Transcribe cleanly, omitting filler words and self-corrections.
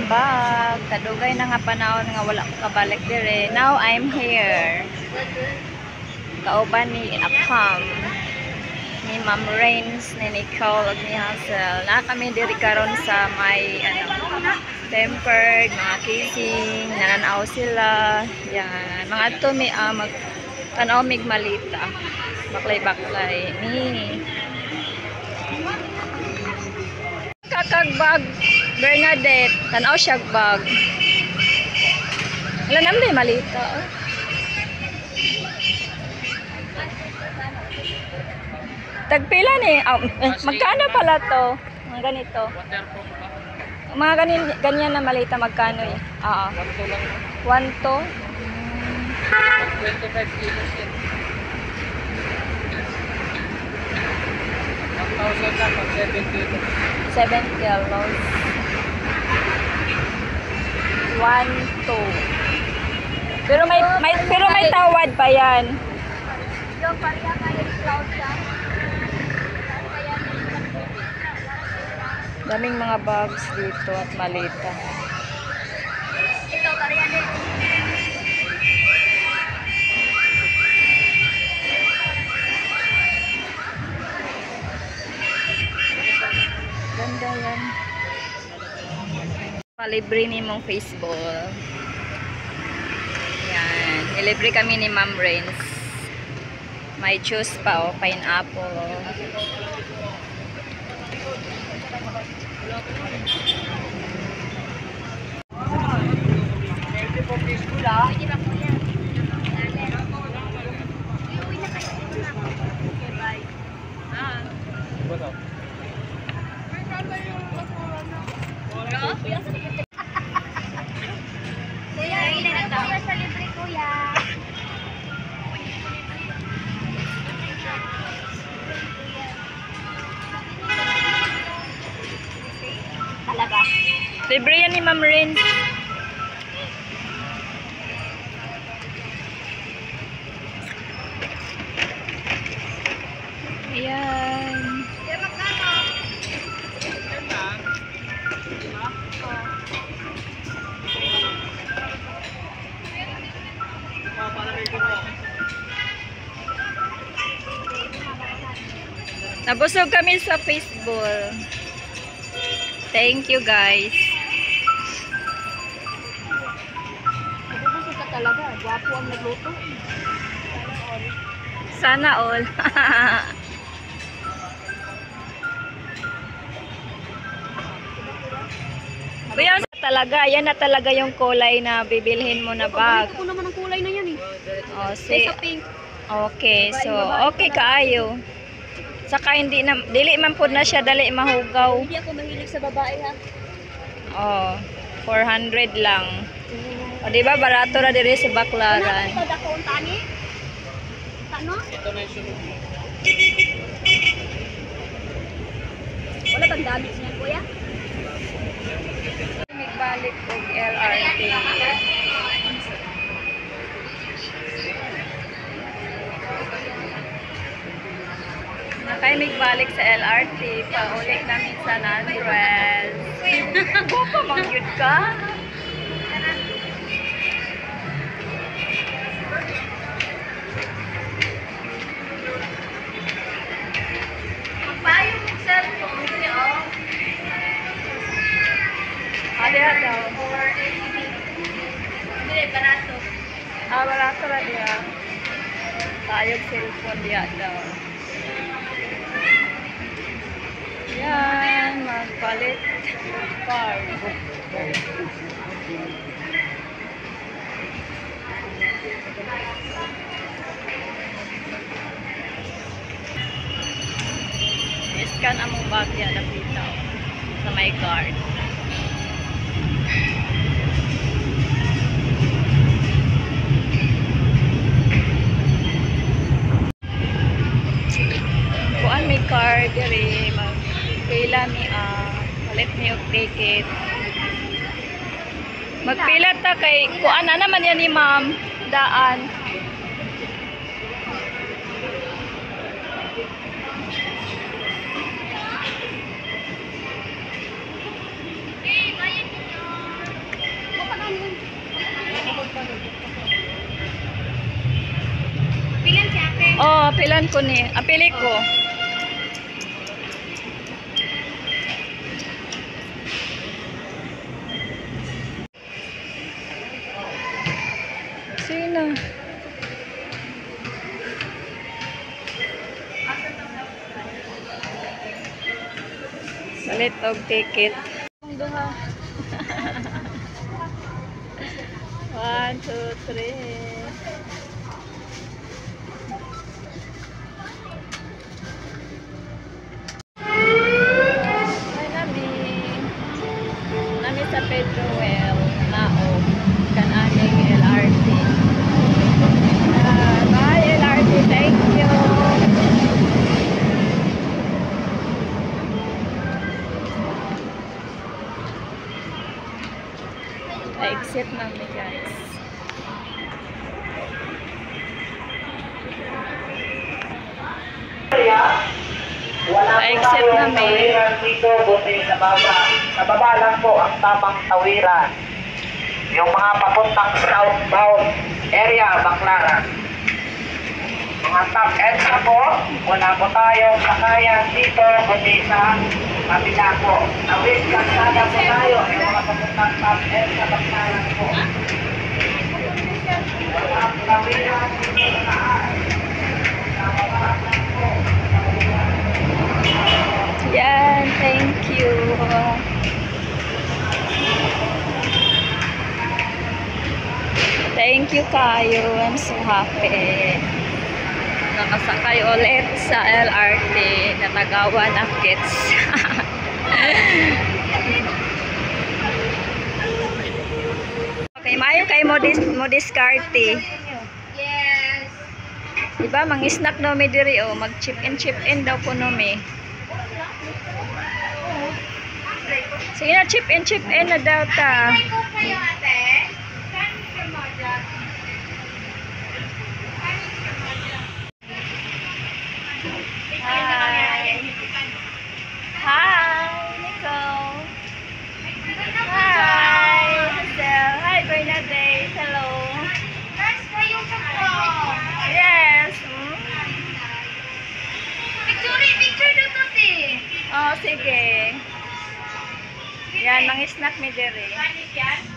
Welcome back. Kadugay na nga panahon nga wala ko kabalik dire. Now I'm here. Kauban ni Akam, ni Ma'am Rains, ni Nicole, ug ni Hazel. Na kami diri karon sa may tempered, mga kissing, nananaw sila. Yan, mga tumi mag tanaw mig malita. Baklay-baklay ni kakagbag Bernadette, tanaw siya bag. Wala naman malita. Oh. Tagpila ni. Magkano pala to? Mga ganito. Mga ganyan na malita magkano eh? Oo. 1 to? 25 kilos yan. 1,000 lang pag 7 kilos. 7 kilos. 1, 2. Pero may tawad pa yan. Yung pareha kayo ni Claudia. Daming mga bags dito at malita. Ito pareha din. Ganda yan. Palibre ni mong baseball. Yan. Ilibre kami ni Ma'am Rains. May juice pa o, pineapple. Pwede ba po yan? Iuwi na kayo. Okay, bye. Diba to? Kuya, ilan na tayo sa libre, kuya? Talaga? Libre yan ni Ma'am Rains. Ayan. Kaya magkano? Nabusog kami sa baseball. Thank you guys. Nabubusog ka talaga. Gwapo ang nagluto. Sana all. Kuya, talaga, yan na talaga yung kulay na bibilhin mo na bag. Paborito ko naman ang kulay na yan eh. Oh, Sa pink. okay, so okay kaayo. Saka hindi na dili man pud na siya dali mahugaw. Hindi ako mahilig sa babae ha. Oh, 400 lang. O di ba barato ra diri sa Baklaran. Ito dako ang tani? Tano? Ito na yung sunod mo. Wala bang damage niyan, kuya? Nagbalik og LRT. Nakay nagbalik sa LRT, paulit namin sa Nandrel. Gupo mangyud ka. Magpayo mong cellphone, kuya. Ade daw. Hindi, barato. Barato ra diya. Tayog cellphone diya daw. Yan, magpalit card. I-scan among bagya na bitaw sa my card. Kuan may card diri magpila mi palit mi og ticket. Magpila ta kay kuan na naman yan ni ma'am daan. pilan ko ni. Apili ko. Sino? Salit og ticket. Ang duha. 1, 2, 3. Ay, nami sa Pedro Well, Naog, kanaming LRT. Bye LRT, thank you. Exit namin guys. Exit namin. Dito, buti sa baba. Sa baba lang po ang tamang tawiran. Yung mga papuntang southbound area, Baclaran. Mga top EDSA po, wala po tayong sakayan dito, buti sa kabila po. Awit kalsada po tayo, yung mga papuntang top EDSA, Baclaran po. Wala po tawiran dito sa taas. Yan, thank you. Thank you kayo. I'm so happy. Nakasakay ulit sa LRT na Tagawa na Kids. Okay, mayo kay mo diskarte. Yes. Diba, mang-snack no mi diri o, mag-chip in daw ko no mi. Sige na, chip in na daw ta. Ikaw kayo ate. Hi. Hi, Nicole. Hi, Hazel. Hi, Bernadette. Hello. Guys, kayo sa ko. Yes. Picture na to si. Oh, sige. Yan, mang-snack mi diri. Yan.